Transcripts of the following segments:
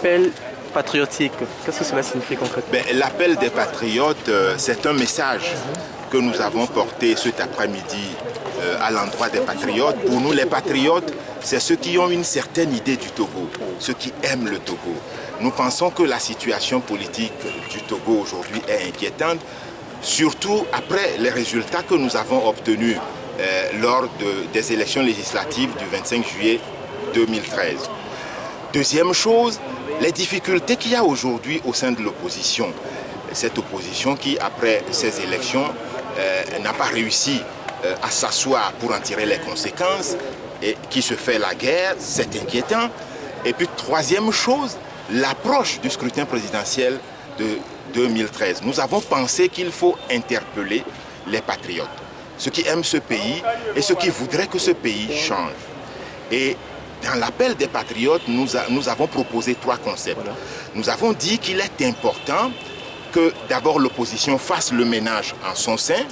l'appel patriotique, qu'est-ce que cela signifie concrètement? L'appel des patriotes, c'est un message que nous avons porté cet après-midi à l'endroit des patriotes. Pour nous, les patriotes, c'est ceux qui ont une certaine idée du Togo, ceux qui aiment le Togo. Nous pensons que la situation politique du Togo aujourd'hui est inquiétante, surtout après les résultats que nous avons obtenus lors des élections législatives du 25 juillet 2013. Deuxième chose, les difficultés qu'il y a aujourd'hui au sein de l'opposition. Cette opposition qui, après ces élections, n'a pas réussi à s'asseoir pour en tirer les conséquences et qui se fait la guerre, c'est inquiétant. Et puis, troisième chose, l'approche du scrutin présidentiel de 2013. Nous avons pensé qu'il faut interpeller les patriotes, ceux qui aiment ce pays et ceux qui voudraient que ce pays change. Et dans l'appel des patriotes, nous avons proposé trois concepts. Nous avons dit qu'il est important que d'abord l'opposition fasse le ménage en son sein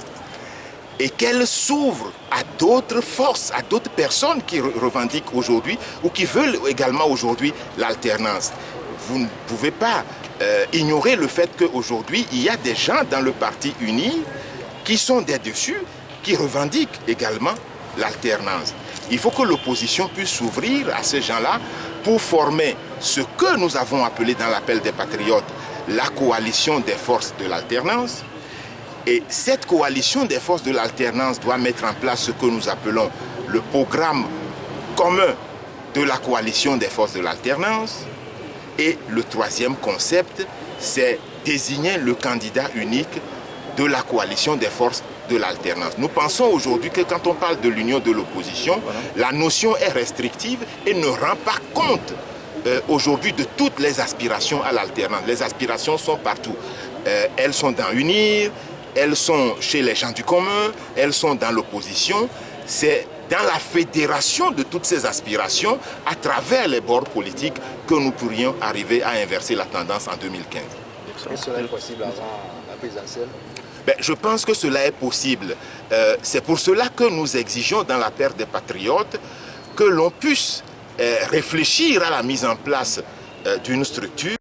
et qu'elle s'ouvre à d'autres forces, à d'autres personnes qui revendiquent aujourd'hui ou qui veulent également aujourd'hui l'alternance. Vous ne pouvez pas ignorer le fait qu'aujourd'hui, il y a des gens dans le parti uni qui sont des-dessus, qui revendiquent également l'alternance. Il faut que l'opposition puisse s'ouvrir à ces gens-là pour former ce que nous avons appelé dans l'appel des patriotes la coalition des forces de l'alternance. Et cette coalition des forces de l'alternance doit mettre en place ce que nous appelons le programme commun de la coalition des forces de l'alternance. Et le troisième concept, c'est désigner le candidat unique de la coalition des forces de l'alternance. Nous pensons aujourd'hui que quand on parle de l'union de l'opposition, la notion est restrictive et ne rend pas compte aujourd'hui de toutes les aspirations à l'alternance. Les aspirations sont partout. Elles sont dans UNIR, elles sont chez les gens du commun, elles sont dans l'opposition. C'est dans la fédération de toutes ces aspirations, à travers les bords politiques, que nous pourrions arriver à inverser la tendance en 2015. Est-ce que cela est possible avant la présidentielle? Je pense que cela est possible. C'est pour cela que nous exigeons dans la paire des patriotes que l'on puisse réfléchir à la mise en place d'une structure